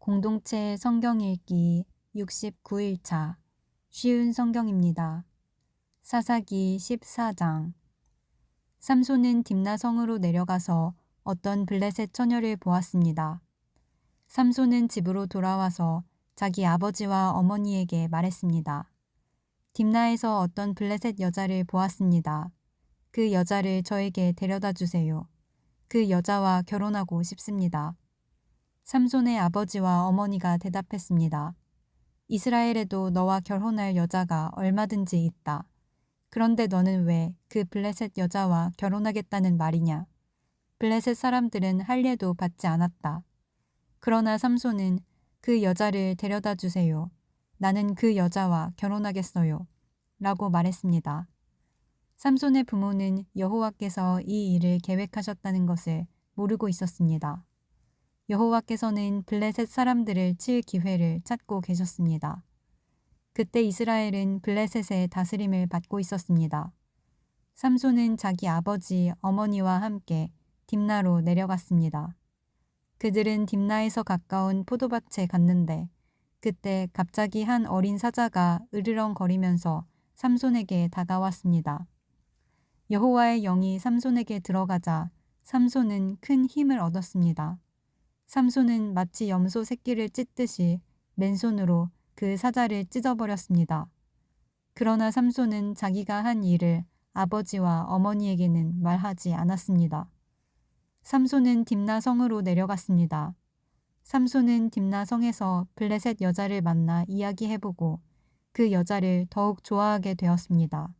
공동체 성경 읽기 69일차 쉬운 성경입니다. 사사기 14장. 삼손은 딥나성으로 내려가서 어떤 블레셋 처녀를 보았습니다. 삼손은 집으로 돌아와서 자기 아버지와 어머니에게 말했습니다. 딥나에서 어떤 블레셋 여자를 보았습니다. 그 여자를 저에게 데려다 주세요. 그 여자와 결혼하고 싶습니다. 삼손의 아버지와 어머니가 대답했습니다. 이스라엘에도 너와 결혼할 여자가 얼마든지 있다. 그런데 너는 왜 그 블레셋 여자와 결혼하겠다는 말이냐? 블레셋 사람들은 할례도 받지 않았다. 그러나 삼손은 그 여자를 데려다 주세요. 나는 그 여자와 결혼하겠어요. 라고 말했습니다. 삼손의 부모는 여호와께서 이 일을 계획하셨다는 것을 모르고 있었습니다. 여호와께서는 블레셋 사람들을 칠 기회를 찾고 계셨습니다. 그때 이스라엘은 블레셋의 다스림을 받고 있었습니다. 삼손은 자기 아버지, 어머니와 함께 딥나로 내려갔습니다. 그들은 딥나에서 가까운 포도밭에 갔는데 그때 갑자기 한 어린 사자가 으르렁거리면서 삼손에게 다가왔습니다. 여호와의 영이 삼손에게 들어가자 삼손은 큰 힘을 얻었습니다. 삼손은 마치 염소 새끼를 찢듯이 맨손으로 그 사자를 찢어버렸습니다. 그러나 삼손은 자기가 한 일을 아버지와 어머니에게는 말하지 않았습니다. 삼손은 딥나 성으로 내려갔습니다. 삼손은 딥나 성에서 블레셋 여자를 만나 이야기해보고 그 여자를 더욱 좋아하게 되었습니다.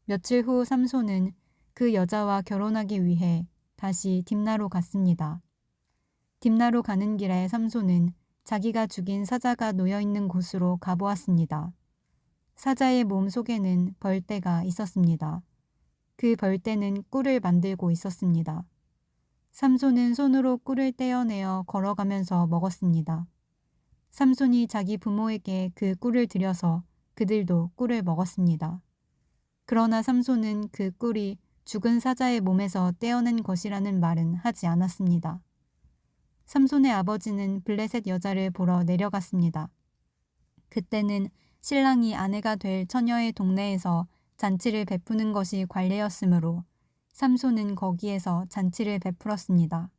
며칠 후 삼손은 그 여자와 결혼하기 위해 다시 딥나로 갔습니다. 딥나로 가는 길에 삼손은 자기가 죽인 사자가 놓여있는 곳으로 가보았습니다. 사자의 몸 속에는 벌떼가 있었습니다. 그 벌떼는 꿀을 만들고 있었습니다. 삼손은 손으로 꿀을 떼어내어 걸어가면서 먹었습니다. 삼손이 자기 부모에게 그 꿀을 드려서 그들도 꿀을 먹었습니다. 그러나 삼손은 그 꿀이 죽은 사자의 몸에서 떼어낸 것이라는 말은 하지 않았습니다. 삼손의 아버지는 블레셋 여자를 보러 내려갔습니다. 그때는 신랑이 아내가 될 처녀의 동네에서 잔치를 베푸는 것이 관례였으므로 삼손은 거기에서 잔치를 베풀었습니다.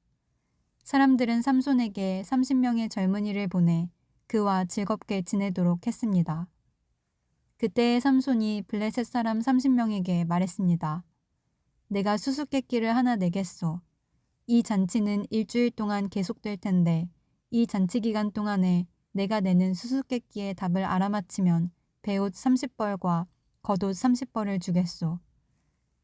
사람들은 삼손에게 30명의 젊은이를 보내 그와 즐겁게 지내도록 했습니다. 그때 삼손이 블레셋 사람 30명에게 말했습니다. 내가 수수께끼를 하나 내겠소. 이 잔치는 일주일 동안 계속될 텐데 이 잔치 기간 동안에 내가 내는 수수께끼의 답을 알아맞히면 베옷 30벌과 겉옷 30벌을 주겠소.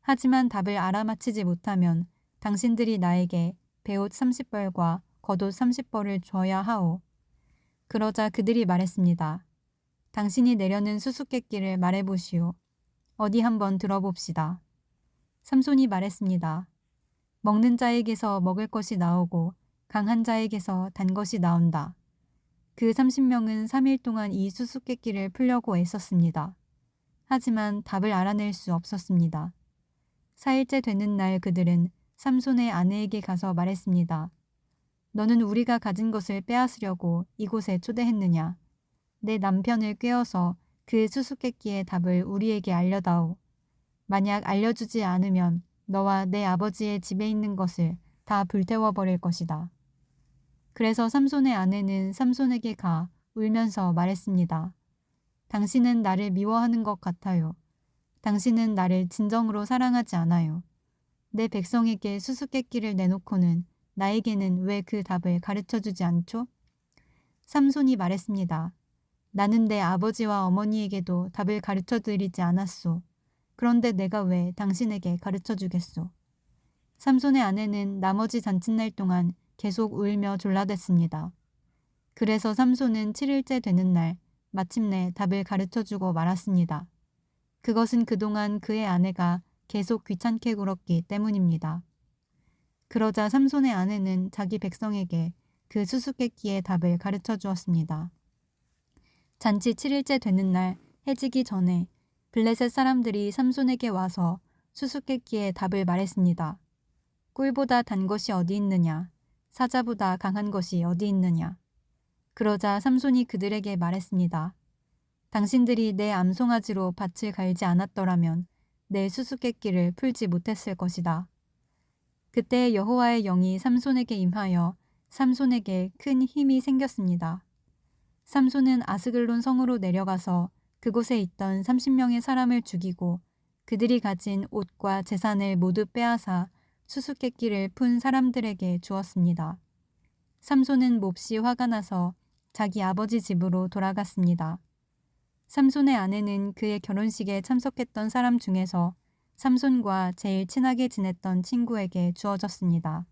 하지만 답을 알아맞히지 못하면 당신들이 나에게 베옷 30벌과 겉옷 30벌을 줘야 하오. 그러자 그들이 말했습니다. 당신이 내려는 수수께끼를 말해보시오. 어디 한번 들어봅시다. 삼손이 말했습니다. 먹는 자에게서 먹을 것이 나오고 강한 자에게서 단 것이 나온다. 그 30명은 3일 동안 이 수수께끼를 풀려고 애썼습니다. 하지만 답을 알아낼 수 없었습니다. 4일째 되는 날 그들은 삼손의 아내에게 가서 말했습니다. 너는 우리가 가진 것을 빼앗으려고 이곳에 초대했느냐? 내 남편을 꾀어서 그 수수께끼의 답을 우리에게 알려다오. 만약 알려주지 않으면 너와 내 아버지의 집에 있는 것을 다 불태워버릴 것이다. 그래서 삼손의 아내는 삼손에게 가 울면서 말했습니다. 당신은 나를 미워하는 것 같아요. 당신은 나를 진정으로 사랑하지 않아요. 내 백성에게 수수께끼를 내놓고는 나에게는 왜 그 답을 가르쳐주지 않죠? 삼손이 말했습니다. 나는 내 아버지와 어머니에게도 답을 가르쳐드리지 않았소. 그런데 내가 왜 당신에게 가르쳐주겠소? 삼손의 아내는 나머지 잔칫날 동안 계속 울며 졸라댔습니다. 그래서 삼손은 7일째 되는 날 마침내 답을 가르쳐주고 말았습니다. 그것은 그동안 그의 아내가 계속 귀찮게 굴었기 때문입니다. 그러자 삼손의 아내는 자기 백성에게 그 수수께끼의 답을 가르쳐 주었습니다. 잔치 7일째 되는 날 해지기 전에 블레셋 사람들이 삼손에게 와서 수수께끼의 답을 말했습니다. 꿀보다 단 것이 어디 있느냐? 사자보다 강한 것이 어디 있느냐? 그러자 삼손이 그들에게 말했습니다. 당신들이 내 암송아지로 밭을 갈지 않았더라면 내 수수께끼를 풀지 못했을 것이다. 그때 여호와의 영이 삼손에게 임하여 삼손에게 큰 힘이 생겼습니다. 삼손은 아스글론 성으로 내려가서 그곳에 있던 30명의 사람을 죽이고 그들이 가진 옷과 재산을 모두 빼앗아 수수께끼를 푼 사람들에게 주었습니다. 삼손은 몹시 화가 나서 자기 아버지 집으로 돌아갔습니다. 삼손의 아내는 그의 결혼식에 참석했던 사람 중에서 삼손과 제일 친하게 지냈던 친구에게 주어졌습니다.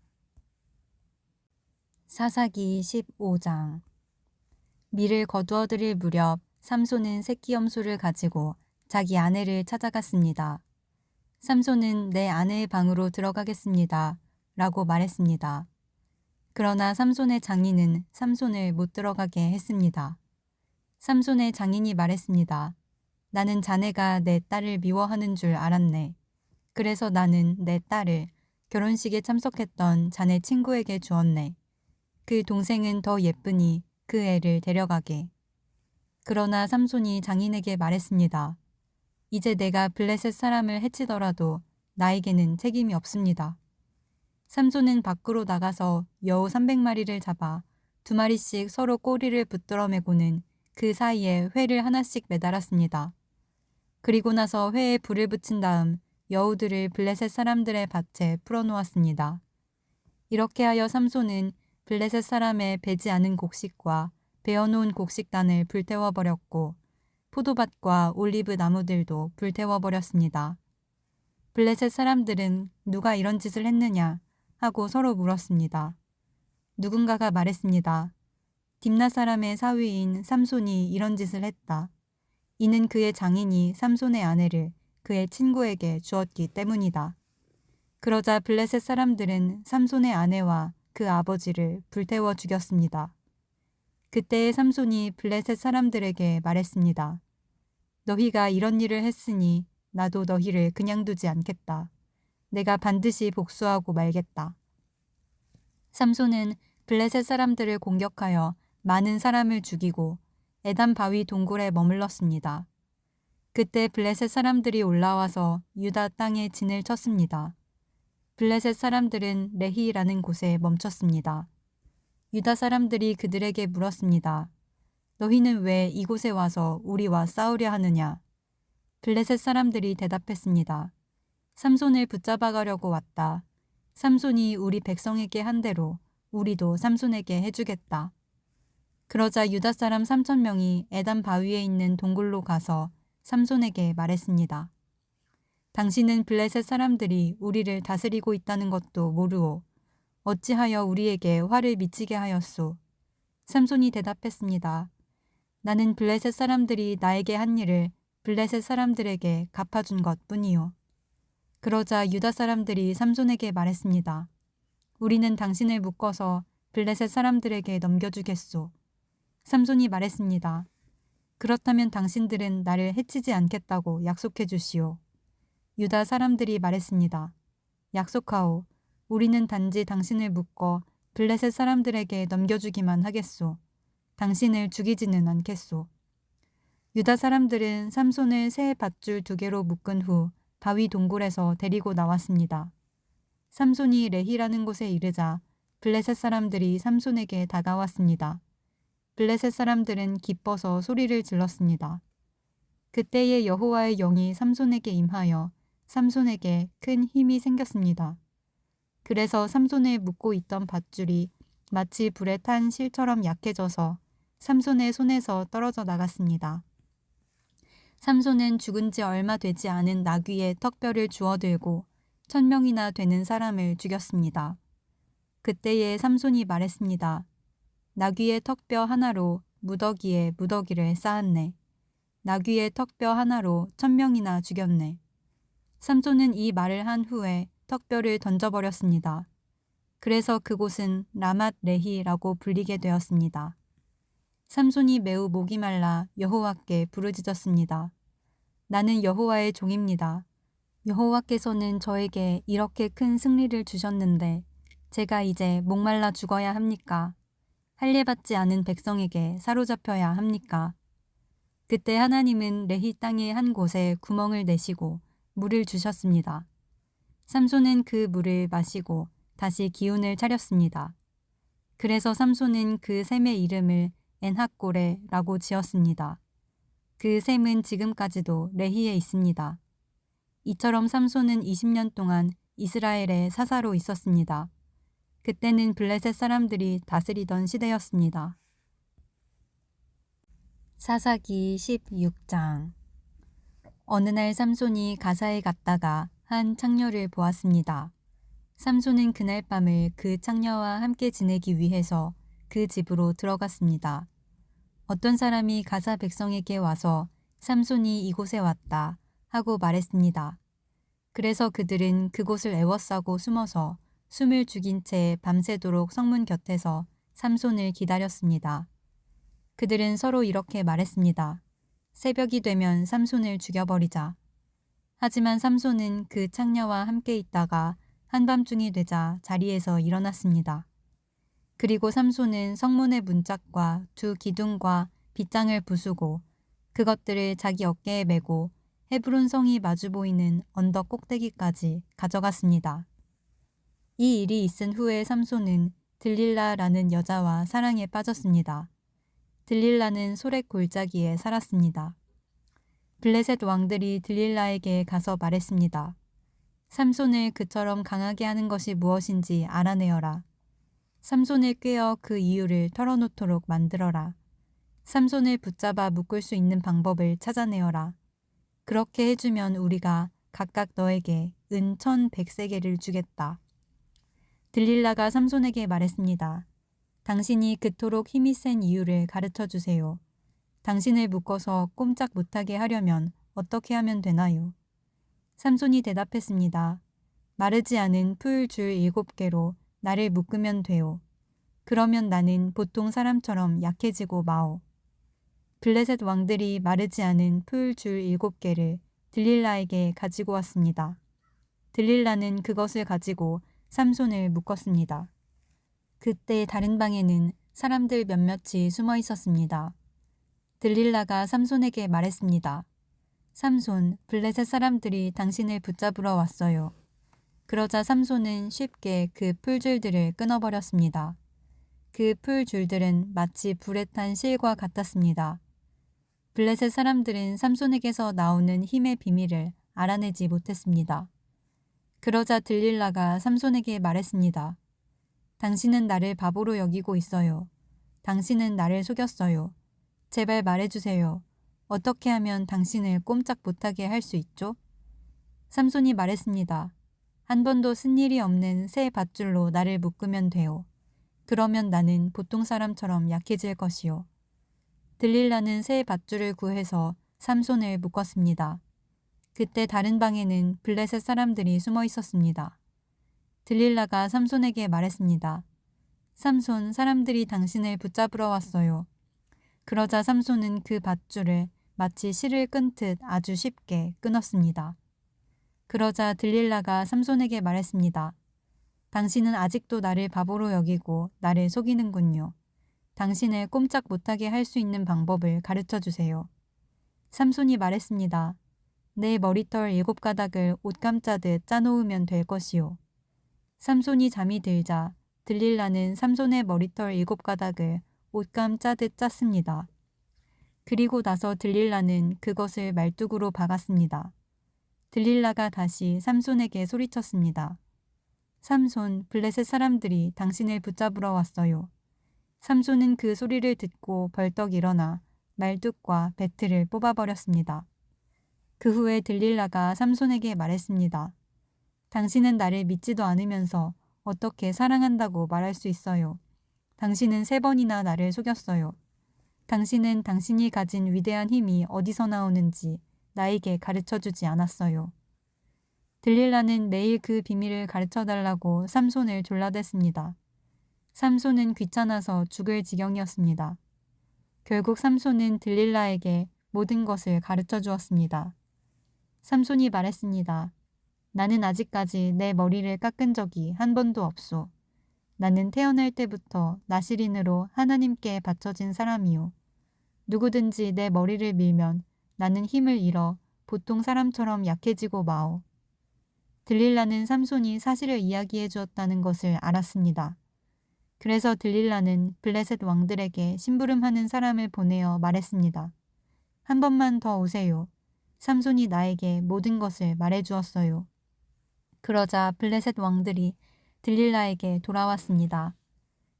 사사기 15장. 밀을 거두어들일 무렵 삼손은 새끼 염소를 가지고 자기 아내를 찾아갔습니다. 삼손은 내 아내의 방으로 들어가겠습니다. 라고 말했습니다. 그러나 삼손의 장인은 삼손을 못 들어가게 했습니다. 삼손의 장인이 말했습니다. 나는 자네가 내 딸을 미워하는 줄 알았네. 그래서 나는 내 딸을 결혼식에 참석했던 자네 친구에게 주었네. 그 동생은 더 예쁘니 그 애를 데려가게. 그러나 삼손이 장인에게 말했습니다. 이제 내가 블레셋 사람을 해치더라도 나에게는 책임이 없습니다. 삼손은 밖으로 나가서 여우 300마리를 잡아 2마리씩 서로 꼬리를 붙들어 매고는 그 사이에 회를 하나씩 매달았습니다. 그리고 나서 회에 불을 붙인 다음 여우들을 블레셋 사람들의 밭에 풀어놓았습니다. 이렇게 하여 삼손은 블레셋 사람의 베지 않은 곡식과 베어놓은 곡식단을 불태워버렸고 포도밭과 올리브 나무들도 불태워버렸습니다. 블레셋 사람들은 누가 이런 짓을 했느냐 하고 서로 물었습니다. 누군가가 말했습니다. 딥나 사람의 사위인 삼손이 이런 짓을 했다. 이는 그의 장인이 삼손의 아내를 그의 친구에게 주었기 때문이다. 그러자 블레셋 사람들은 삼손의 아내와 그 아버지를 불태워 죽였습니다. 그때에 삼손이 블레셋 사람들에게 말했습니다. 너희가 이런 일을 했으니 나도 너희를 그냥 두지 않겠다. 내가 반드시 복수하고 말겠다. 삼손은 블레셋 사람들을 공격하여 많은 사람을 죽이고 에단 바위 동굴에 머물렀습니다. 그때 블레셋 사람들이 올라와서 유다 땅에 진을 쳤습니다. 블레셋 사람들은 레히라는 곳에 멈췄습니다. 유다 사람들이 그들에게 물었습니다. 너희는 왜 이곳에 와서 우리와 싸우려 하느냐? 블레셋 사람들이 대답했습니다. 삼손을 붙잡아가려고 왔다. 삼손이 우리 백성에게 한 대로 우리도 삼손에게 해주겠다. 그러자 유다 사람 3,000명이 에단 바위에 있는 동굴로 가서 삼손에게 말했습니다. 당신은 블레셋 사람들이 우리를 다스리고 있다는 것도 모르오. 어찌하여 우리에게 화를 미치게 하였소? 삼손이 대답했습니다. 나는 블레셋 사람들이 나에게 한 일을 블레셋 사람들에게 갚아준 것 뿐이요. 그러자 유다 사람들이 삼손에게 말했습니다. 우리는 당신을 묶어서 블레셋 사람들에게 넘겨주겠소. 삼손이 말했습니다. 그렇다면 당신들은 나를 해치지 않겠다고 약속해 주시오. 유다 사람들이 말했습니다. 약속하오. 우리는 단지 당신을 묶어 블레셋 사람들에게 넘겨주기만 하겠소. 당신을 죽이지는 않겠소. 유다 사람들은 삼손을 새 밧줄 2개로 묶은 후 바위 동굴에서 데리고 나왔습니다. 삼손이 레히라는 곳에 이르자 블레셋 사람들이 삼손에게 다가왔습니다. 블레셋 사람들은 기뻐서 소리를 질렀습니다. 그때에 여호와의 영이 삼손에게 임하여 삼손에게 큰 힘이 생겼습니다. 그래서 삼손을 묶고 있던 밧줄이 마치 불에 탄 실처럼 약해져서 삼손의 손에서 떨어져 나갔습니다. 삼손은 죽은 지 얼마 되지 않은 나귀의 턱뼈를 주워들고 1,000명이나 되는 사람을 죽였습니다. 그때에 삼손이 말했습니다. 나귀의 턱뼈 하나로 무더기에 무더기를 쌓았네. 나귀의 턱뼈 하나로 1,000명이나 죽였네. 삼손은 이 말을 한 후에 턱뼈를 던져버렸습니다. 그래서 그곳은 라맛 레히라고 불리게 되었습니다. 삼손이 매우 목이 말라 여호와께 부르짖었습니다. 나는 여호와의 종입니다. 여호와께서는 저에게 이렇게 큰 승리를 주셨는데 제가 이제 목말라 죽어야 합니까? 할례받지 않은 백성에게 사로잡혀야 합니까? 그때 하나님은 레히 땅의 한 곳에 구멍을 내시고 물을 주셨습니다. 삼손은 그 물을 마시고 다시 기운을 차렸습니다. 그래서 삼손은 그 샘의 이름을 엔핫고레라고 지었습니다. 그 샘은 지금까지도 레히에 있습니다. 이처럼 삼손은 20년 동안 이스라엘의 사사로 있었습니다. 그때는 블레셋 사람들이 다스리던 시대였습니다. 사사기 16장. 어느 날 삼손이 가사에 갔다가 한 창녀를 보았습니다. 삼손은 그날 밤을 그 창녀와 함께 지내기 위해서 그 집으로 들어갔습니다. 어떤 사람이 가사 백성에게 와서 삼손이 이곳에 왔다 하고 말했습니다. 그래서 그들은 그곳을 에워싸고 숨어서 숨을 죽인 채 밤새도록 성문 곁에서 삼손을 기다렸습니다. 그들은 서로 이렇게 말했습니다. 새벽이 되면 삼손을 죽여버리자. 하지만 삼손은 그 창녀와 함께 있다가 한밤중이 되자 자리에서 일어났습니다. 그리고 삼손은 성문의 문짝과 두 기둥과 빗장을 부수고 그것들을 자기 어깨에 메고 헤브론 성이 마주 보이는 언덕 꼭대기까지 가져갔습니다. 이 일이 있은 후에 삼손은 들릴라라는 여자와 사랑에 빠졌습니다. 들릴라는 소렉 골짜기에 살았습니다. 블레셋 왕들이 들릴라에게 가서 말했습니다. 삼손을 그처럼 강하게 하는 것이 무엇인지 알아내어라. 삼손을 꿰어 그 이유를 털어놓도록 만들어라. 삼손을 붙잡아 묶을 수 있는 방법을 찾아내어라. 그렇게 해주면 우리가 각각 너에게 은 1,100세겔을 주겠다. 들릴라가 삼손에게 말했습니다. 당신이 그토록 힘이 센 이유를 가르쳐 주세요. 당신을 묶어서 꼼짝 못하게 하려면 어떻게 하면 되나요? 삼손이 대답했습니다. 마르지 않은 풀 줄 7개로 나를 묶으면 돼요. 그러면 나는 보통 사람처럼 약해지고 마오. 블레셋 왕들이 마르지 않은 풀 줄 7개를 들릴라에게 가지고 왔습니다. 들릴라는 그것을 가지고 삼손을 묶었습니다. 그때 다른 방에는 사람들 몇몇이 숨어 있었습니다. 들릴라가 삼손에게 말했습니다. 삼손, 블레셋 사람들이 당신을 붙잡으러 왔어요. 그러자 삼손은 쉽게 그 풀줄들을 끊어버렸습니다. 그 풀줄들은 마치 불에 탄 실과 같았습니다. 블레셋 사람들은 삼손에게서 나오는 힘의 비밀을 알아내지 못했습니다. 그러자 들릴라가 삼손에게 말했습니다. 당신은 나를 바보로 여기고 있어요. 당신은 나를 속였어요. 제발 말해주세요. 어떻게 하면 당신을 꼼짝 못하게 할 수 있죠? 삼손이 말했습니다. 한 번도 쓴 일이 없는 새 밧줄로 나를 묶으면 돼요. 그러면 나는 보통 사람처럼 약해질 것이요. 들릴라는 새 밧줄을 구해서 삼손을 묶었습니다. 그때 다른 방에는 블레셋 사람들이 숨어 있었습니다. 들릴라가 삼손에게 말했습니다. 삼손, 사람들이 당신을 붙잡으러 왔어요. 그러자 삼손은 그 밧줄을 마치 실을 끊듯 아주 쉽게 끊었습니다. 그러자 들릴라가 삼손에게 말했습니다. 당신은 아직도 나를 바보로 여기고 나를 속이는군요. 당신을 꼼짝 못하게 할 수 있는 방법을 가르쳐 주세요. 삼손이 말했습니다. 내 머리털 7가닥을 옷감 짜듯 짜놓으면 될 것이요. 삼손이 잠이 들자 들릴라는 삼손의 머리털 7가닥을 옷감 짜듯 짰습니다. 그리고 나서 들릴라는 그것을 말뚝으로 박았습니다. 들릴라가 다시 삼손에게 소리쳤습니다. 삼손, 블레셋 사람들이 당신을 붙잡으러 왔어요. 삼손은 그 소리를 듣고 벌떡 일어나 말뚝과 배틀을 뽑아버렸습니다. 그 후에 들릴라가 삼손에게 말했습니다. 당신은 나를 믿지도 않으면서 어떻게 사랑한다고 말할 수 있어요. 당신은 3번이나 나를 속였어요. 당신은 당신이 가진 위대한 힘이 어디서 나오는지 나에게 가르쳐주지 않았어요. 들릴라는 매일 그 비밀을 가르쳐달라고 삼손을 졸라댔습니다. 삼손은 귀찮아서 죽을 지경이었습니다. 결국 삼손은 들릴라에게 모든 것을 가르쳐 주었습니다. 삼손이 말했습니다. 나는 아직까지 내 머리를 깎은 적이 한 번도 없소. 나는 태어날 때부터 나시린으로 하나님께 바쳐진 사람이요. 누구든지 내 머리를 밀면 나는 힘을 잃어 보통 사람처럼 약해지고 마오. 들릴라는 삼손이 사실을 이야기해 주었다는 것을 알았습니다. 그래서 들릴라는 블레셋 왕들에게 심부름하는 사람을 보내어 말했습니다. 한 번만 더 오세요. 삼손이 나에게 모든 것을 말해 주었어요. 그러자 블레셋 왕들이 들릴라에게 돌아왔습니다.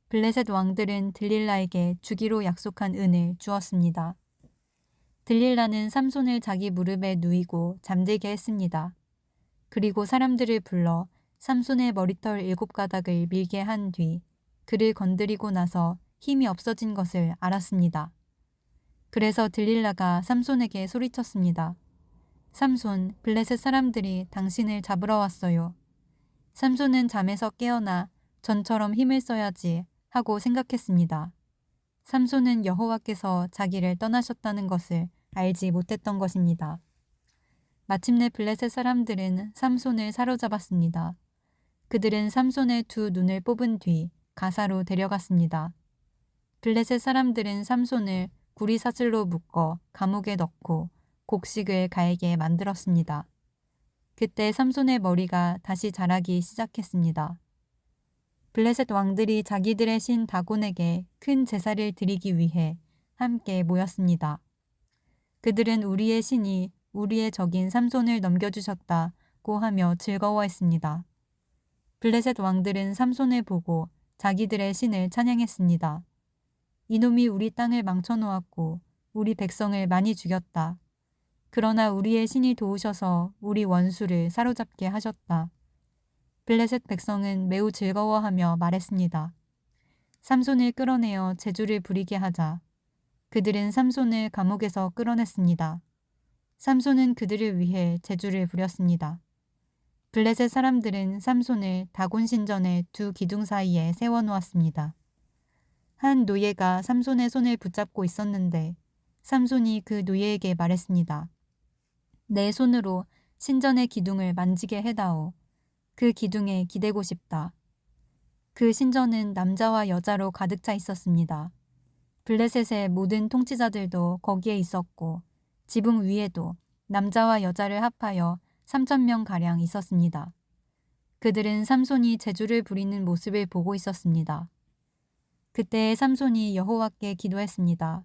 블레셋 왕들은 들릴라에게 주기로 약속한 은을 주었습니다. 들릴라는 삼손을 자기 무릎에 누이고 잠들게 했습니다. 그리고 사람들을 불러 삼손의 머리털 7가닥을 밀게 한 뒤 그를 건드리고 나서 힘이 없어진 것을 알았습니다. 그래서 들릴라가 삼손에게 소리쳤습니다. 삼손, 블레셋 사람들이 당신을 잡으러 왔어요. 삼손은 잠에서 깨어나 전처럼 힘을 써야지 하고 생각했습니다. 삼손은 여호와께서 자기를 떠나셨다는 것을 알지 못했던 것입니다. 마침내 블레셋 사람들은 삼손을 사로잡았습니다. 그들은 삼손의 두 눈을 뽑은 뒤 가사로 데려갔습니다. 블레셋 사람들은 삼손을 구리사슬로 묶어 감옥에 넣고 곡식을 갈게 만들었습니다. 그때 삼손의 머리가 다시 자라기 시작했습니다. 블레셋 왕들이 자기들의 신 다곤에게 큰 제사를 드리기 위해 함께 모였습니다. 그들은 우리의 신이 우리의 적인 삼손을 넘겨주셨다고 하며 즐거워했습니다. 블레셋 왕들은 삼손을 보고 자기들의 신을 찬양했습니다. 이놈이 우리 땅을 망쳐놓았고 우리 백성을 많이 죽였다. 그러나 우리의 신이 도우셔서 우리 원수를 사로잡게 하셨다. 블레셋 백성은 매우 즐거워하며 말했습니다. 삼손을 끌어내어 제주를 부리게 하자. 그들은 삼손을 감옥에서 끌어냈습니다. 삼손은 그들을 위해 제주를 부렸습니다. 블레셋 사람들은 삼손을 다곤 신전의 두 기둥 사이에 세워놓았습니다. 한 노예가 삼손의 손을 붙잡고 있었는데 삼손이 그 노예에게 말했습니다. 내 손으로 신전의 기둥을 만지게 해다오. 그 기둥에 기대고 싶다. 그 신전은 남자와 여자로 가득 차 있었습니다. 블레셋의 모든 통치자들도 거기에 있었고 지붕 위에도 남자와 여자를 합하여 3,000명가량 있었습니다. 그들은 삼손이 제주를 부리는 모습을 보고 있었습니다. 그때 삼손이 여호와께 기도했습니다.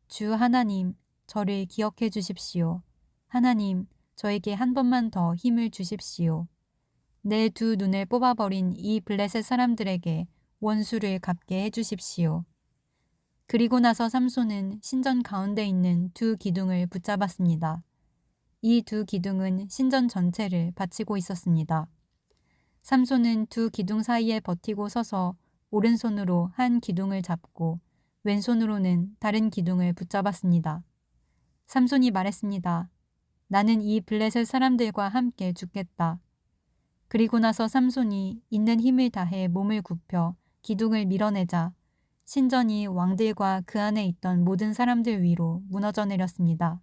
주 하나님, 저를 기억해 주십시오. 하나님, 저에게 한 번만 더 힘을 주십시오. 내 두 눈을 뽑아버린 이 블레셋 사람들에게 원수를 갚게 해주십시오. 그리고 나서 삼손은 신전 가운데 있는 두 기둥을 붙잡았습니다. 이 두 기둥은 신전 전체를 받치고 있었습니다. 삼손은 두 기둥 사이에 버티고 서서 오른손으로 한 기둥을 잡고 왼손으로는 다른 기둥을 붙잡았습니다. 삼손이 말했습니다. 나는 이 블레셋 사람들과 함께 죽겠다. 그리고 나서 삼손이 있는 힘을 다해 몸을 굽혀 기둥을 밀어내자 신전이 왕들과 그 안에 있던 모든 사람들 위로 무너져 내렸습니다.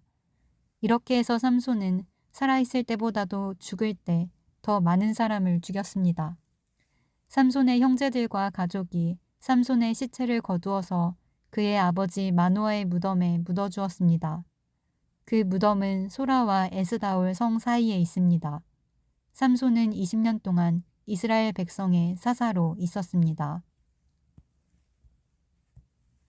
이렇게 해서 삼손은 살아있을 때보다도 죽을 때 더 많은 사람을 죽였습니다. 삼손의 형제들과 가족이 삼손의 시체를 거두어서 그의 아버지 마노아의 무덤에 묻어주었습니다. 그 무덤은 소라와 에스다올 성 사이에 있습니다. 삼손은 20년 동안 이스라엘 백성의 사사로 있었습니다.